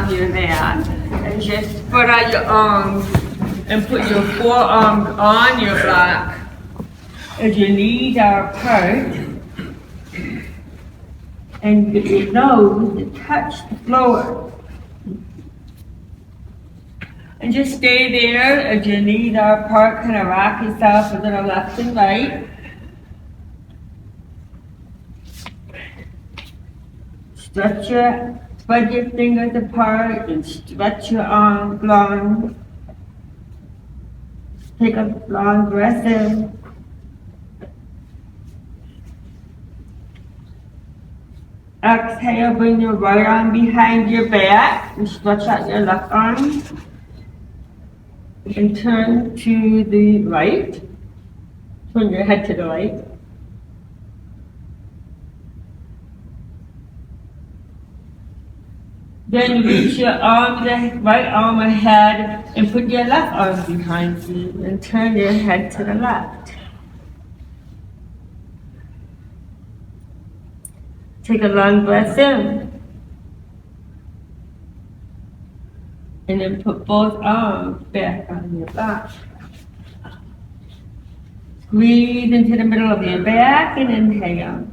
on your mat and just spread out your arms and put your forearms on your block as your knees are apart and get your nose to touch the floor. And just stay there as your knees are apart, kind of rock yourself a little left and right. Spread your fingers apart and stretch your arms long. Take a long breath in. Exhale, bring your right arm behind your back and stretch out your left arm. And turn to the right. Turn your head to the right. Then reach your arm, the right arm ahead and put your left arm behind you and turn your head to the left. Take a long breath in. And then put both arms back on your back. Squeeze into the middle of your back and inhale.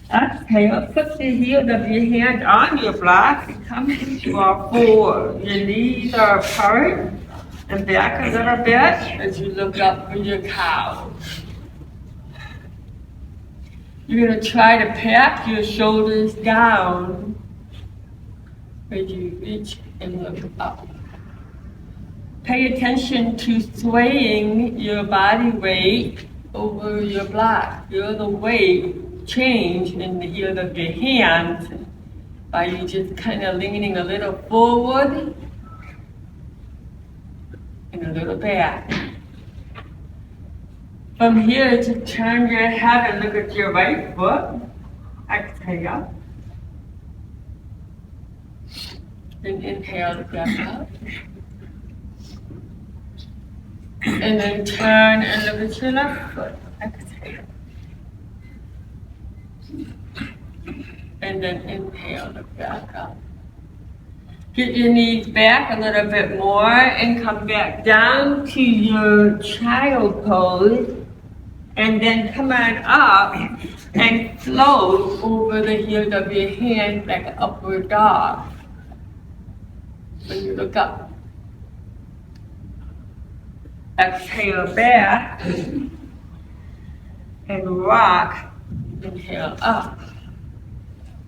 Exhale, put the heel of your hand on your block and come into our forward. Your knees are apart and back a little bit as you look up for your cow. You're going to try to pack your shoulders down as you reach and look up. Pay attention to swaying your body weight over your block. Feel the weight change in the heel of your hands by you just kind of leaning a little forward and a little back. From here, just turn your head and look at your right foot. Exhale. And inhale back up. And then turn and look at your left foot. Exhale. And then inhale, look back up. Get your knees back a little bit more and come back down to your child pose. And then come on up and float over the heels of your hands like an upward dog. When you look up. Exhale back and rock. Inhale up.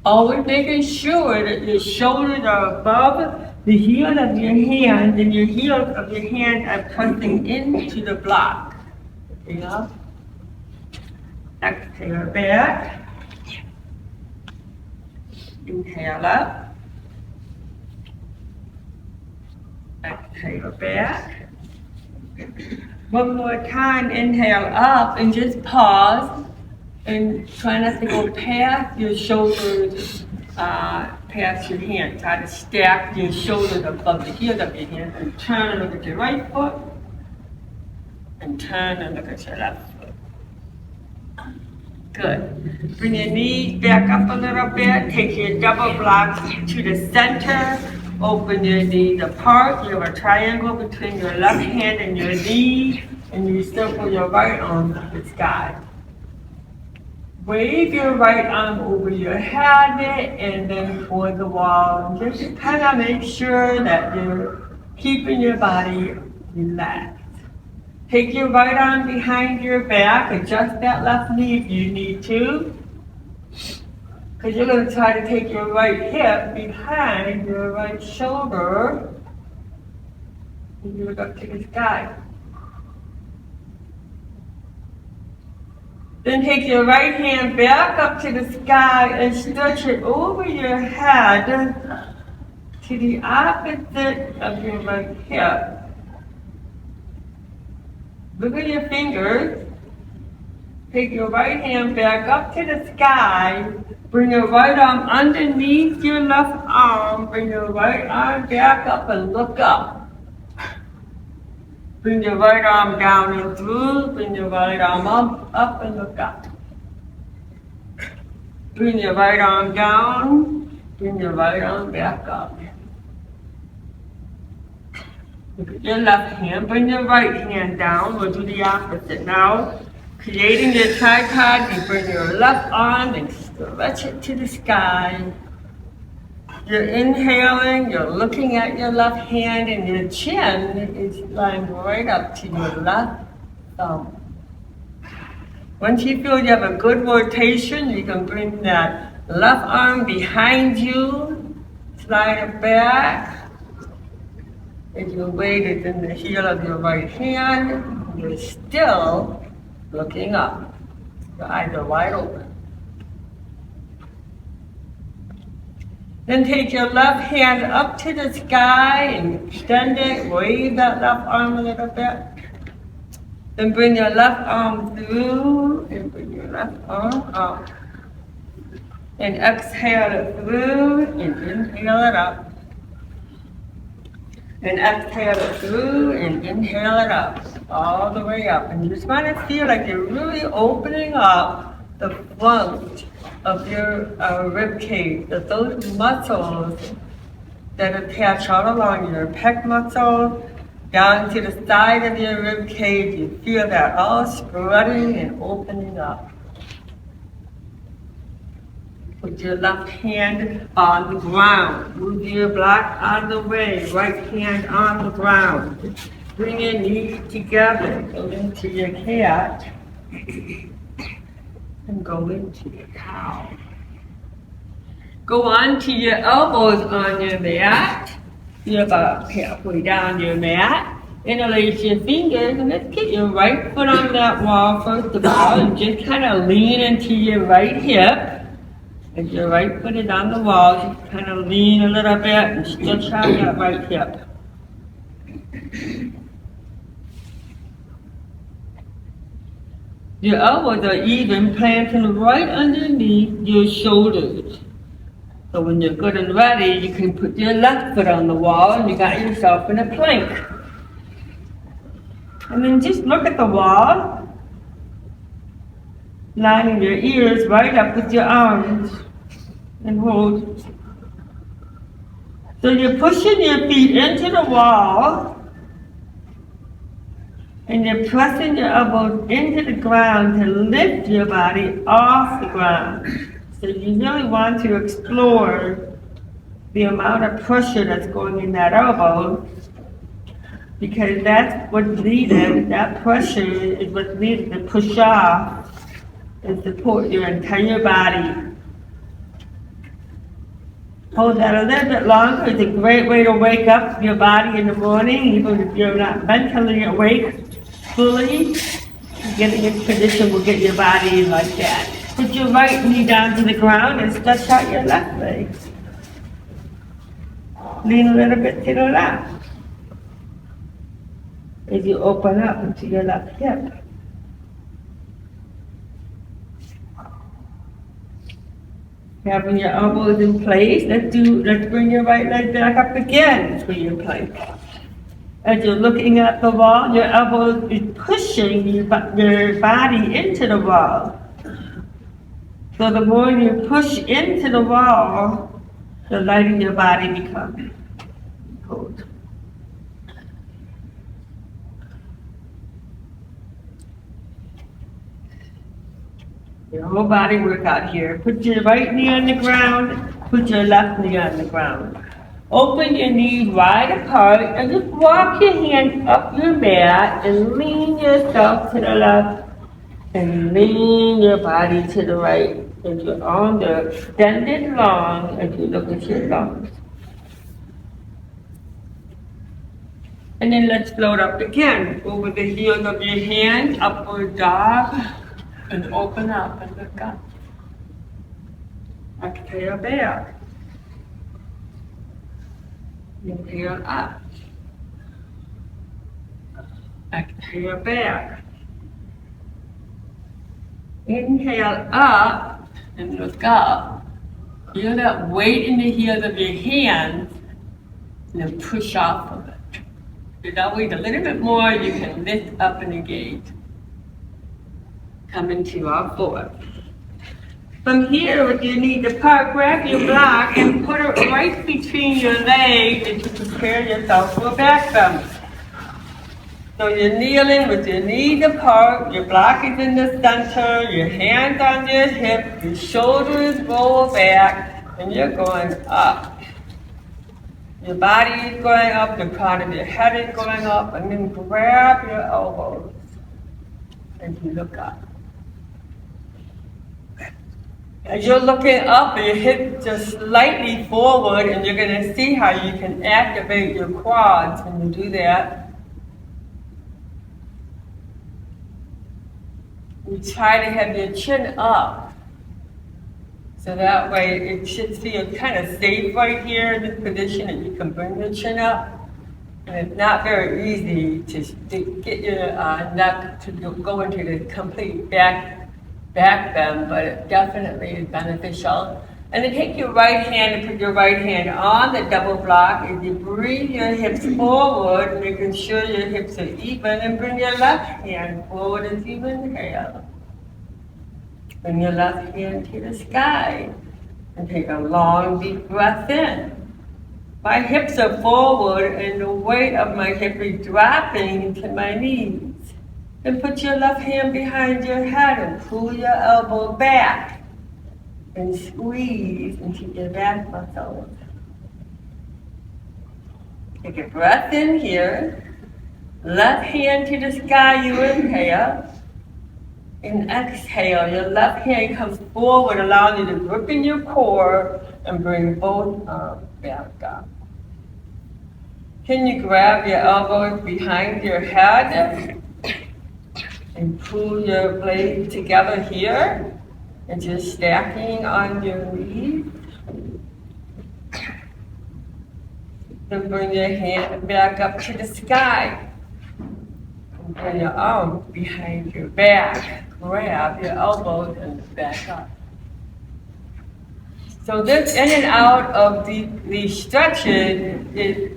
Always making sure that your shoulders are above the heel of your hand and your heels of your hand are pressing into the block. You know? Exhale back. Inhale up. Exhale back. One more time, inhale up and just pause and try not to go past your shoulders, past your hand. Try to stack your shoulders above the heel of your hand and turn and look at your right foot and turn and look at your left foot. Good. Bring your knees back up a little bit. Take your double blocks to the center. Open your knees apart. You have a triangle between your left hand and your knee. And you circle your right arm to the sky. Wave your right arm over your head and then toward the wall. Just kind of make sure that you're keeping your body relaxed. Take your right arm behind your back, adjust that left knee if you need to. Because you're going to try to take your right hip behind your right shoulder. And you look up to the sky. Then take your right hand back up to the sky and stretch it over your head to the opposite of your right hip. Look at your fingers. Take your right hand back up to the sky. Bring your right arm underneath your left arm. Bring your right arm back up and look up. Bring your right arm down and through. Bring your right arm up and look up. Bring your right arm down, bring your right arm back up. Look at your left hand, bring your right hand down. We'll do the opposite now. Creating your tripod, you bring your left arm and stretch it to the sky. You're inhaling, you're looking at your left hand, and your chin is lying right up to your left thumb. Once you feel you have a good rotation, you can bring that left arm behind you, slide it back. As your weight is in the heel of your right hand, you're still looking up. Your eyes are wide open. Then take your left hand up to the sky and extend it, wave that left arm a little bit. Then bring your left arm through and bring your left arm up. And exhale it through and inhale it up. And exhale it through and inhale it up. All the way up. And you just want to feel like you're really opening up the front of your rib cage. Those muscles that attach all along your pec muscle, down to the side of your rib cage. You feel that all spreading and opening up. Put your left hand on the ground. Move your block out of the way. Right hand on the ground. Bring your knees together. Go into your cat. And go into your cow. Go on to your elbows on your mat. You're about halfway down your mat. Interlace your fingers and let's get your right foot on that wall first of all. And just kind of lean into your right hip. As your right foot is on the wall, just kind of lean a little bit and stretch out that right hip. Your elbows are even, planting right underneath your shoulders. So when you're good and ready, you can put your left foot on the wall and you got yourself in a plank. And then just look at the wall, lining your ears right up with your arms. And hold. So you're pushing your feet into the wall and you're pressing your elbows into the ground to lift your body off the ground. So you really want to explore the amount of pressure that's going in that elbow, because that's what's needed. That pressure is what's needed to push off and support your entire body. Hold that a little bit longer. It's a great way to wake up your body in the morning, even if you're not mentally awake fully. Getting in position will get your body like that. Put your right knee down to the ground and stretch out your left leg. Lean a little bit to the left as you open up into your left hip. Having your elbows in place, let's bring your right leg back up again to your plank. As you're looking at the wall, your elbows is pushing your body into the wall. So the more you push into the wall, the lighter your body becomes. Hold. Your whole body workout here. Put your right knee on the ground, put your left knee on the ground. Open your knees wide apart and just walk your hands up your mat and lean yourself to the left and lean your body to the right. And your arms are extended long as you look at your lungs. And then let's float up again. Over the heels of your hands, upward dog. And open up and look up. Exhale back. Inhale up. Exhale back. Inhale up and look up. Feel that weight in the heels of your hands and then push off of it. If that weight a little bit more, you can lift up and engage. Come into our fourth. From here, with your knee apart, grab your block and put it right between your legs and to prepare yourself for a back bend. So you're kneeling with your knees apart, your block is in the center, your hands on your hips, your shoulders roll back, and you're going up. Your body is going up, the crown of your head is going up, and then grab your elbows and you look up. As you're looking up, your hips just slightly forward, and you're going to see how you can activate your quads when you do that. You try to have your chin up, so that way it should feel kind of safe right here in this position, and you can bring your chin up. And it's not very easy to get your neck to go into the complete back bend, but it definitely is beneficial. And then take your right hand and put your right hand on the double block as you bring your hips forward, making sure your hips are even, and bring your left hand forward as you inhale. Bring your left hand to the sky and take a long deep breath in. My hips are forward and the weight of my hip is dropping into my knees. Then put your left hand behind your head and pull your elbow back. And squeeze into your back muscles. Take a breath in here. Left hand to the sky, you inhale. And exhale, your left hand comes forward, allowing you to grip in your core and bring both arms back up. Can you grab your elbows behind your head and pull your blades together here? And just stacking on your knees. Then bring your hand back up to the sky. And bring your arms behind your back. Grab your elbows and back up. So this in and out of these stretches is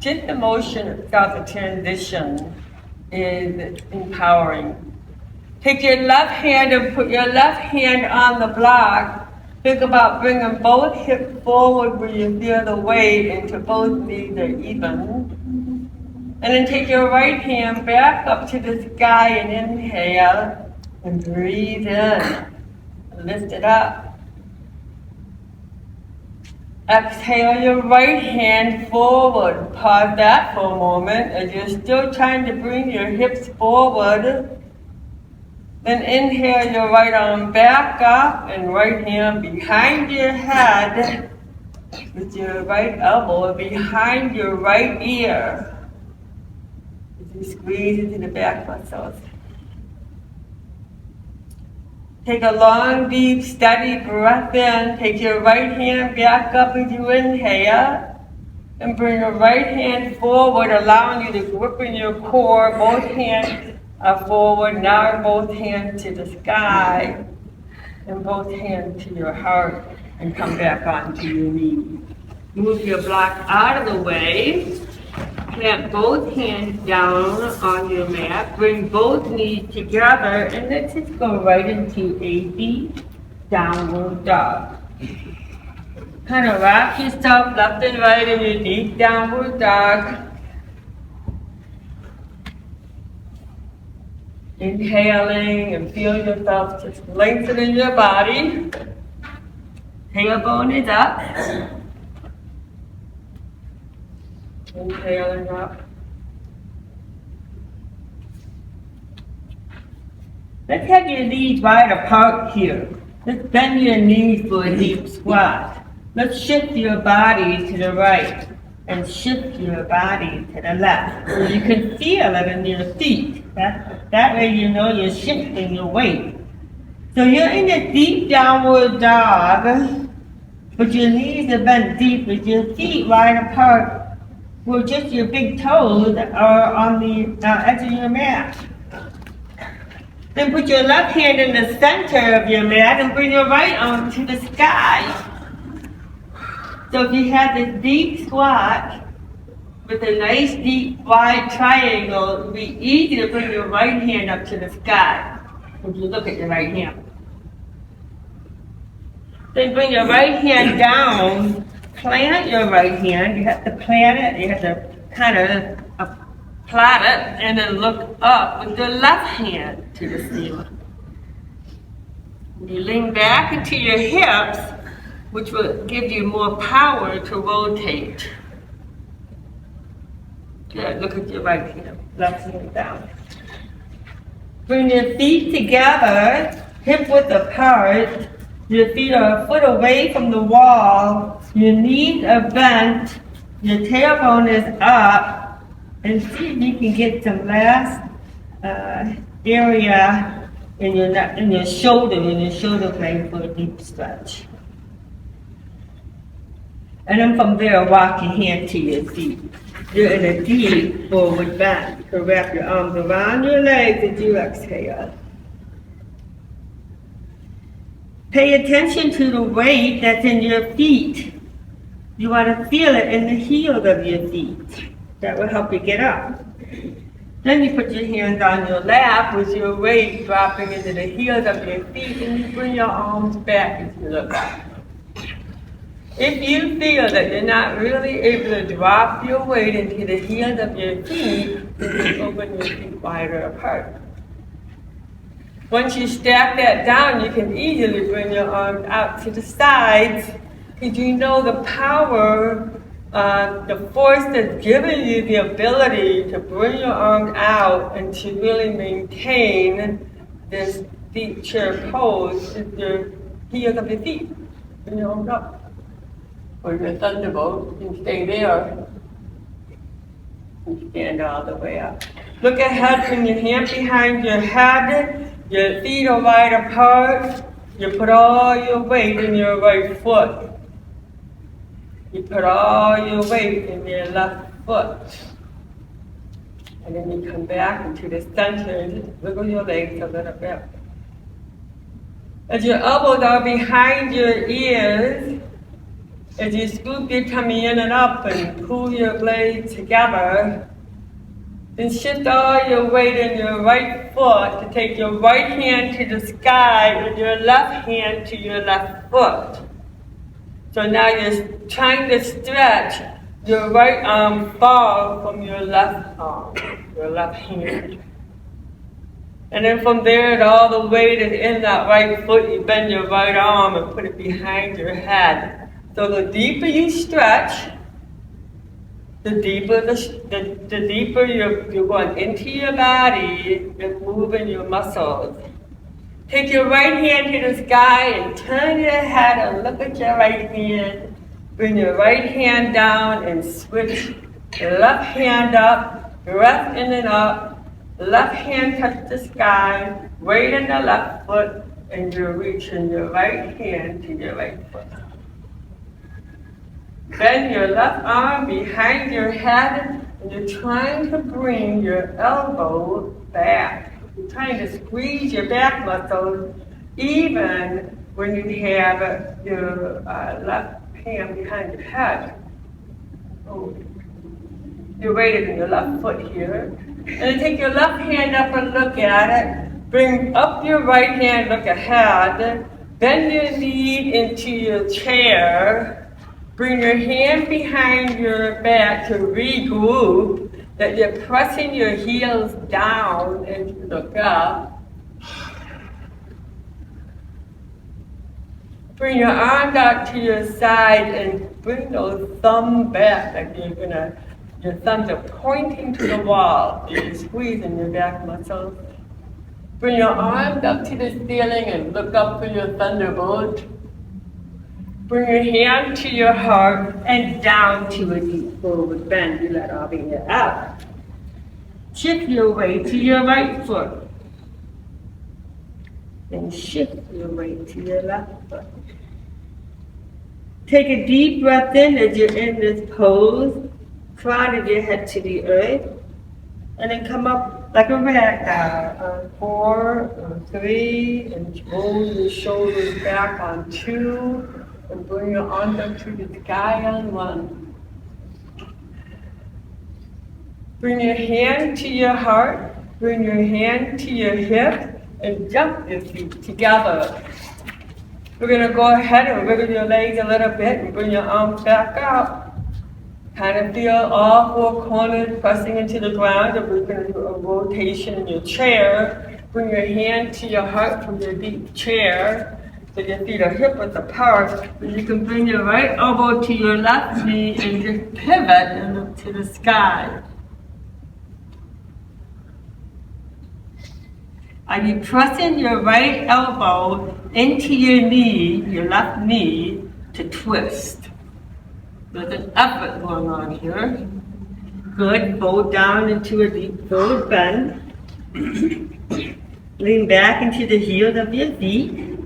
just the motion itself, the transition is empowering. Take your left hand and put your left hand on the block. Think about bringing both hips forward where you feel the weight into both knees are even. And then take your right hand back up to the sky and inhale and breathe in. Lift it up. Exhale your right hand forward. Pause that for a moment as you're still trying to bring your hips forward. Then inhale your right arm back up and right hand behind your head with your right elbow behind your right ear. As you squeeze into the back muscles. Take a long, deep, steady breath in. Take your right hand back up as you inhale. And bring your right hand forward, allowing you to grip in your core, both hands forward, now both hands to the sky, and both hands to your heart, and come back onto your knees. Move your block out of the way, plant both hands down on your mat, bring both knees together, and let's just go right into a deep downward dog. Kind of rock yourself left and right in your deep downward dog. Inhaling and feel yourself just lengthening your body. Tailbone is up. Inhaling up. Let's have your knees wide apart here. Let's bend your knees for a deep squat. Let's shift your body to the right and shift your body to the left. So you can feel it in your feet. That way you know you're shifting your weight. So you're in a deep downward dog, but your knees are bent deep with your feet wide apart, where just your big toes are on the edge of your mat. Then put your left hand in the center of your mat and bring your right arm to the sky. So if you have this deep squat with a nice deep wide triangle, it will be easy to bring your right hand up to the sky. If you look at your right hand. Then bring your right hand down, plant your right hand. You have to plant it, you have to kind of plot it, and then look up with the left hand to the ceiling. You lean back into your hips, which will give you more power to rotate. Good, look at your right hand, left hand down. Bring your feet together, hip width apart. Your feet are a foot away from the wall. Your knees are bent. Your tailbone is up. And see if you can get some last area in your neck, in your shoulder blade for a deep stretch. And then from there, walk your hand to your feet. You're in a deep forward bend. You can wrap your arms around your legs as you exhale. Pay attention to the weight that's in your feet. You want to feel it in the heels of your feet. That will help you get up. Then you put your hands on your lap with your weight dropping into the heels of your feet, and you bring your arms back as you look up. If you feel that you're not really able to drop your weight into the heels of your feet, then you open your feet wider apart. Once you stack that down, you can easily bring your arms out to the sides, because you know the power, the force that's giving you the ability to bring your arms out and to really maintain this deep chair pose is your heels of your feet. Bring your arms up. Or your thunderbolt, you can stay there and stand all the way up. Look ahead, bring your hand behind your head, your feet are wide apart. You put all your weight in your right foot. You put all your weight in your left foot. And then you come back into the center and just wiggle your legs a little bit. As your elbows are behind your ears, as you scoop your tummy in and up and pull your blades together, then shift all your weight in your right foot to take your right hand to the sky and your left hand to your left foot. So now you're trying to stretch your right arm far from your left arm, your left hand. And then from there, all the weight is in that right foot. You bend your right arm and put it behind your head. So the deeper you stretch, the deeper you're going into your body, you're moving your muscles. Take your right hand to the sky and turn your head and look at your right hand. Bring your right hand down and switch your left hand up, breath in and up. Left hand touch the sky, weight in the left foot, and you're reaching your right hand to your right foot. Bend your left arm behind your head, and you're trying to bring your elbow back. You're trying to squeeze your back muscles even when you have your left hand behind your head. Oh. Your weight is in your left foot here. And then take your left hand up and look at it. Bring up your right hand, look ahead. Bend your knee into your chair. Bring your hand behind your back to regroup, that you're pressing your heels down as you look up. Bring your arms out to your side and bring those thumbs back, like your thumbs are pointing to the wall. You're squeezing your back muscles. Bring your arms up to the ceiling and look up for your thunderbolt. Bring your hand to your heart and down to a deep forward bend. You let all the air out. Shift your weight to your right foot. Then shift your weight to your left foot. Take a deep breath in as you're in this pose. Crown your head to the earth. And then come up like a ragdoll on 4 or 3. And roll your shoulders back on 2. And bring your arms up to the sky on 1. Bring your hand to your heart, bring your hand to your hip, and jump your feet together. We're going to go ahead and wiggle your legs a little bit and bring your arms back up. Kind of feel all four corners pressing into the ground. And we're going to do a rotation in your chair. Bring your hand to your heart from your deep chair. So your feet are hip width apart. You can bring your right elbow to your left knee and just pivot and look to the sky. Are you pressing your right elbow into your knee, your left knee, to twist? There's an effort going on here. Good. Fold down into a deep forward bend. Lean back into the heels of your feet.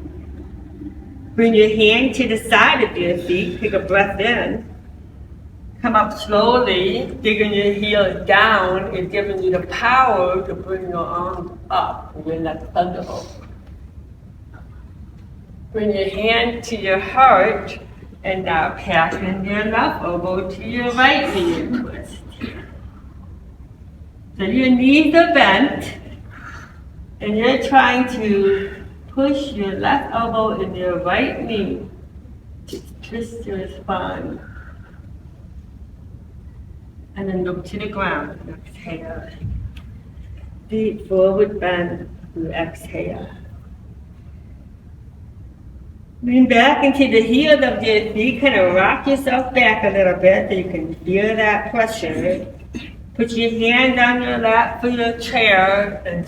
Bring your hand to the side of your feet. Take a breath in. Come up slowly. Digging your heels down is giving you the power to bring your arms up. You're not thunderbolt. Bring your hand to your heart. And now passing your left elbow to your right knee and twist. So your knees are bent. And you're trying to push your left elbow in your right knee to twist your spine. And then look to the ground. Exhale. Deep forward bend. You exhale. Lean back into the heels of your feet. Kind of rock yourself back a little bit so you can feel that pressure. Put your hand on your lap for your chair and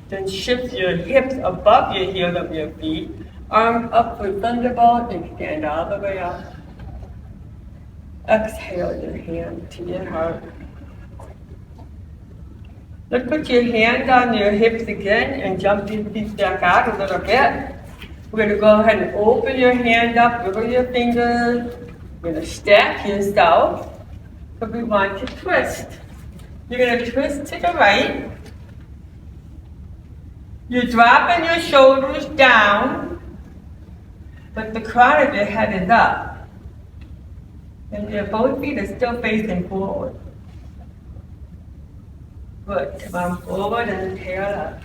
then shift your hips above your heels of your feet. Arms up for thunderbolt and stand all the way up. Exhale your hand to your heart. Let's put your hand on your hips again and jump your feet back out a little bit. We're going to go ahead and open your hand up, wiggle your fingers. You're going to stack yourself. So we want to twist. You're going to twist to the right. You're dropping your shoulders down, but the crown of your head is up. And your both feet are still facing forward. Good. Come on forward and tail up.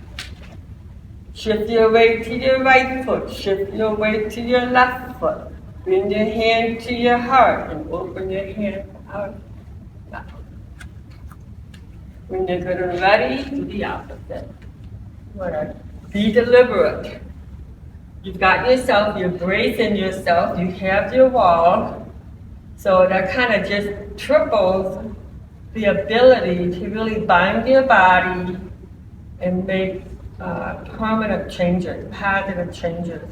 Shift your weight to your right foot. Shift your weight to your left foot. Bring your hand to your heart and open your hand out. When you're good and ready, do the opposite. Be deliberate. You've got yourself, you're bracing yourself, you have your wall. So that kind of just triples the ability to really bind your body and make permanent changes, positive changes.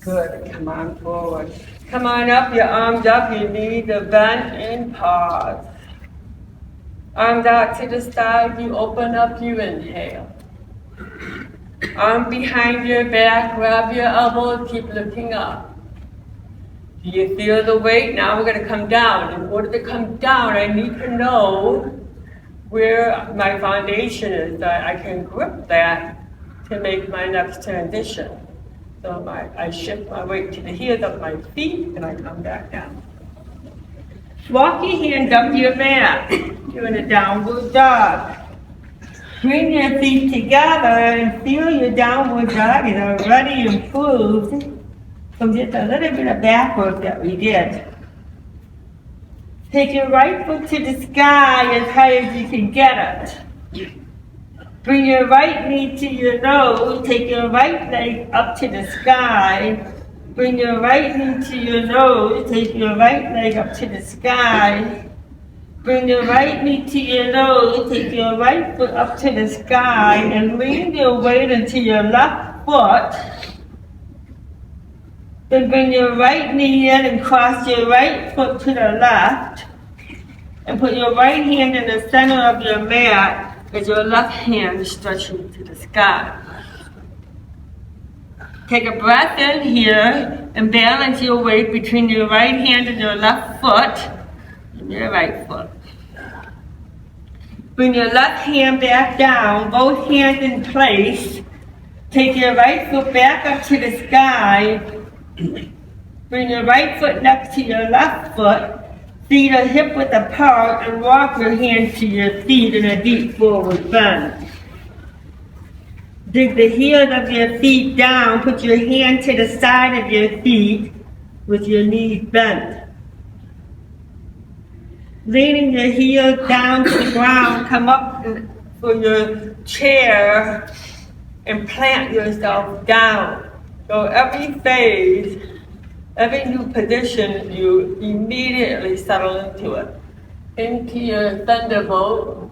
Good, come on forward. Come on up, your arms up, your knees are bent and pause. Arms out to the side, you open up, you inhale. Arm behind your back, grab your elbows, keep looking up. Do you feel the weight? Now we're going to come down. In order to come down, I need to know where my foundation is, that I can grip that to make my next transition. So I shift my weight to the heels of my feet and I come back down. Walk your hands up your mat. You're in a downward dog. Bring your feet together and feel your downward dog is already improved from just a little bit of back work that we did. Take your right foot to the sky as high as you can get it. Bring your right knee to your nose. Take your right leg up to the sky. Bring your right knee to your nose. Take your right leg up to the sky. Bring your right knee to your nose. Take your right foot up to the sky and lean your weight into your left foot. Then bring your right knee in and cross your right foot to the left. And put your right hand in the center of your mat as your left hand is stretching to the sky. Take a breath in here and balance your weight between your right hand and your left foot and your right foot. Bring your left hand back down, both hands in place. Take your right foot back up to the sky. Bring your right foot next to your left foot. Feet are hip width apart and walk your hands to your feet in a deep forward bend. Dig the heels of your feet down. Put your hand to the side of your feet with your knees bent. Leaning your heels down to the ground, come up for your chair and plant yourself down. So every phase, every new position, you immediately settle into it. Into your thunderbolt,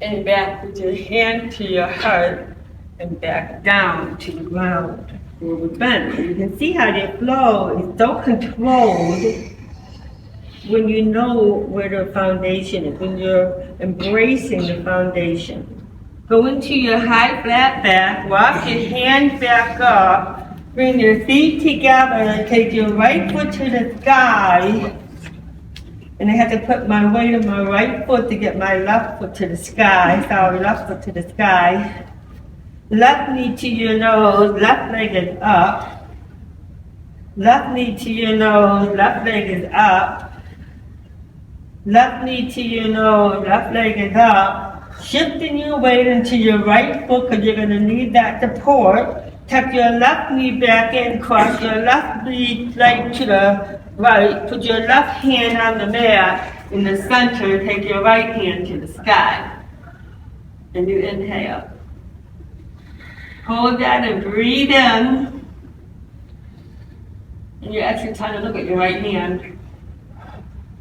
and back with your hand to your heart, and back down to the ground. Forward bend. You can see how your flow is so controlled when you know where the foundation is, when you're embracing the foundation. Go into your high flat back, walk your hands back up, bring your feet together and take your right foot to the sky. And I have to put my weight on my right foot to get my left foot to the sky. Sorry, left foot to the sky. Left knee to your nose, left leg is up. Left knee to your nose, left leg is up. Left knee to your nose, left leg is up. Shifting your weight into your right foot because you're going to need that support. Tuck your left knee back in, cross your left knee leg to the right. Put your left hand on the mat in the center. Take your right hand to the sky. And you inhale. Hold that and breathe in. And you're actually trying to look at your right hand.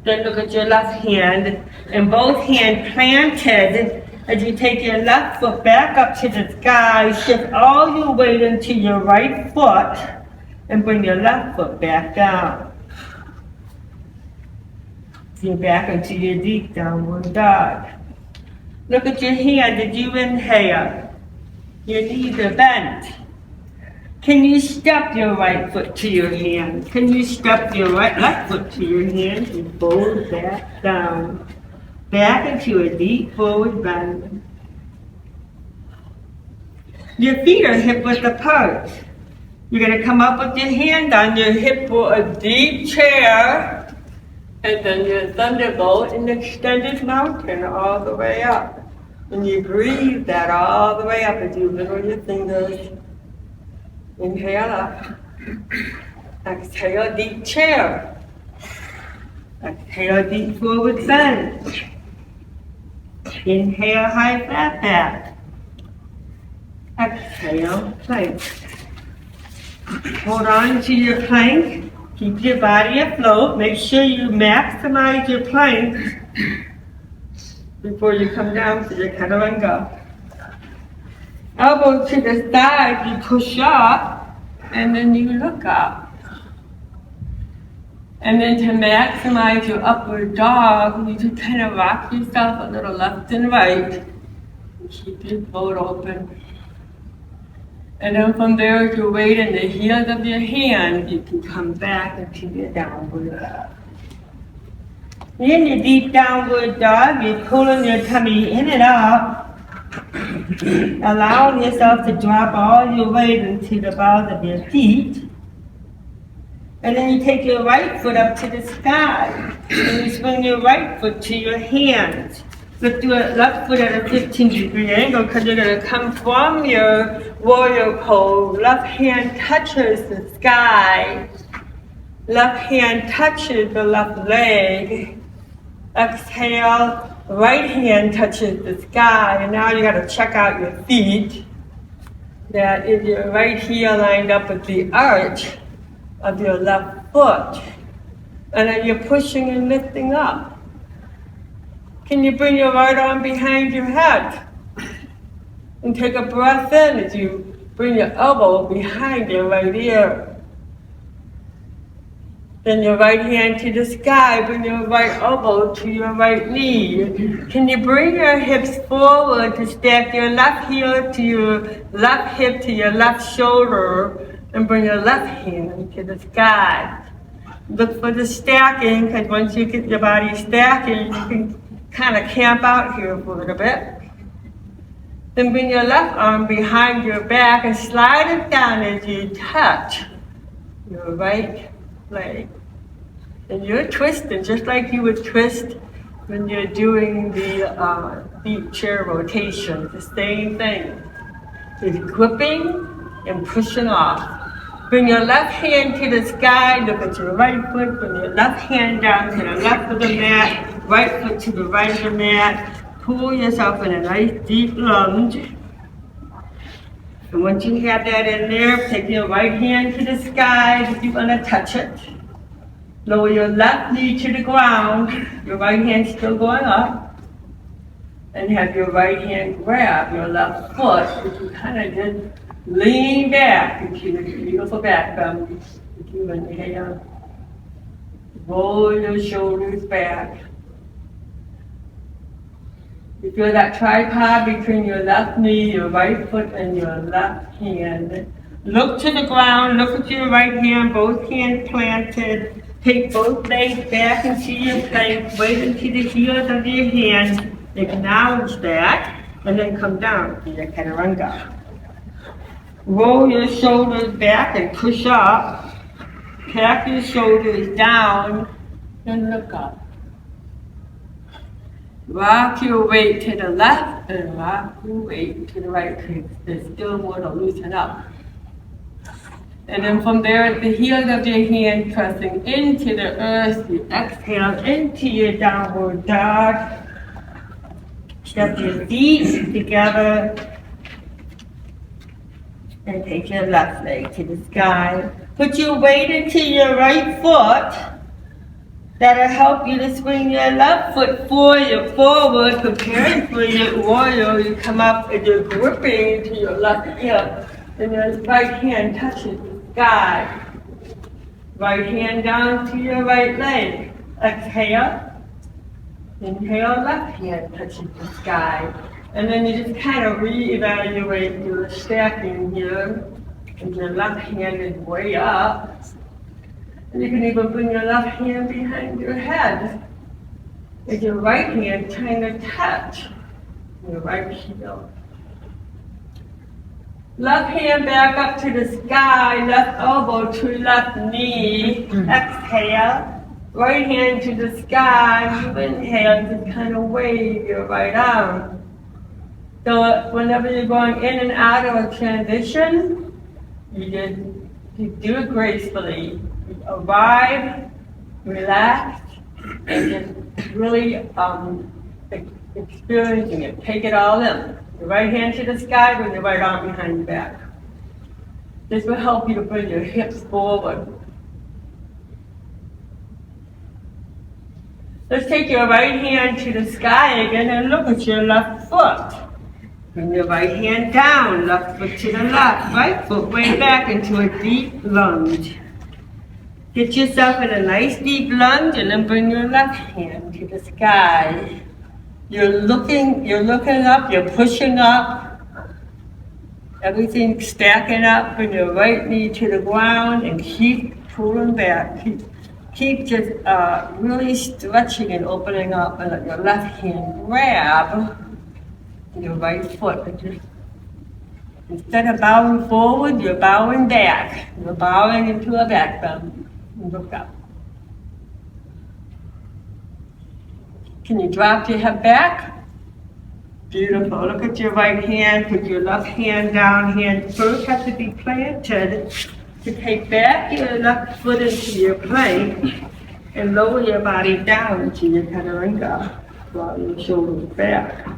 Then look at your left hand, and both hands planted as you take your left foot back up to the sky. Shift all your weight into your right foot, and bring your left foot back down. You're back into your deep downward dog. Look at your hand as you inhale. Your knees are bent. Can you step your right foot to your hand? Can you step your left foot to your hand and fold back down? Back into a deep forward bend. Your feet are hip width apart. You're going to come up with your hand on your hip for a deep chair. And then your thunderbolt and extended mountain all the way up. And you breathe that all the way up as you wiggle your fingers. Inhale up. Exhale, deep chair. Exhale, deep forward bend. Inhale, high flat back. Exhale, plank. Hold on to your plank. Keep your body afloat. Make sure you maximize your plank before you come down to your chaturanga. Elbow to the side, you push up, and then you look up. And then to maximize your upward dog, you just kind of rock yourself a little left and right. Keep your throat open. And then from there, with your weight in the heels of your hand, you can come back into your downward dog. In your deep downward dog, you're pulling your tummy in and up. Allowing yourself to drop all your weight into the balls of your feet. And then you take your right foot up to the sky. And you swing your right foot to your hands. Lift your left foot at a 15-degree angle because you're going to come from your warrior pose. Left hand touches the sky. Left hand touches the left leg. Exhale. Right hand touches the sky, and now you got to check out your feet. That is your right heel lined up with the arch of your left foot. And then you're pushing and lifting up. Can you bring your right arm behind your head? And take a breath in as you bring your elbow behind your right ear. Then your right hand to the sky, bring your right elbow to your right knee. Can you bring your hips forward to stack your left heel to your left hip to your left shoulder and bring your left hand to the sky. Look for the stacking, because once you get your body stacking, you can kind of camp out here for a little bit. Then bring your left arm behind your back and slide it down as you touch your right leg. And you're twisting just like you would twist when you're doing the deep chair rotation. The same thing. It's gripping and pushing off. Bring your left hand to the sky, look at your right foot, bring your left hand down to the left of the mat, right foot to the right of the mat. Pull yourself in a nice deep lunge. And once you have that in there, take your right hand to the sky if you want to touch it. Lower your left knee to the ground, your right hand still going up. And have your right hand grab your left foot, which you kind of just lean back into the beautiful back bend. If you inhale, roll your shoulders back. You feel that tripod between your left knee, your right foot, and your left hand. Look to the ground, look at your right hand, both hands planted. Take both legs back into your plank, right into the heels of your hands. Acknowledge that, and then come down to your chaturanga. Roll your shoulders back and push up. Tap your shoulders down and look up. Rock your weight to the left and rock your weight to the right because there's still more to loosen up. And then from there, at the heels of your hand, pressing into the earth, you exhale into your downward dog. Step your feet together and take your left leg to the sky. Put your weight into your right foot. That'll help you to swing your left foot forward, preparing for your warrior. You come up and you're gripping into your left hip, and your right hand touches the sky. Right hand down to your right leg. Exhale. Inhale, left hand touches the sky. And then you just kind of reevaluate your stacking here. And your left hand is way up. And you can even bring your left hand behind your head. And your right hand trying to touch your right heel. Left hand back up to the sky, left elbow to left knee. Exhale. Right hand to the sky, you inhale, just kind of wave your right arm. So whenever you're going in and out of a transition, you do it gracefully. You arrive, relax, and just really experiencing it. Take it all in. Your right hand to the sky, bring your right arm behind your back. This will help you to bring your hips forward. Let's take your right hand to the sky again and look at your left foot. Bring your right hand down, left foot to the left, right foot way back into a deep lunge. Get yourself in a nice deep lunge and then bring your left hand to the sky. You're looking up, you're pushing up. Everything's stacking up. Bring your right knee to the ground and keep pulling back. Keep just really stretching and opening up, and let your left hand grab your right foot. Instead of bowing forward, you're bowing back. You're bowing into a back bend. Look up. Can you drop your head back? Beautiful. Look at your right hand. Put your left hand down. Hand first has to be planted. To take back your left foot into your plank and lower your body down into your chaturanga. Draw your shoulders back.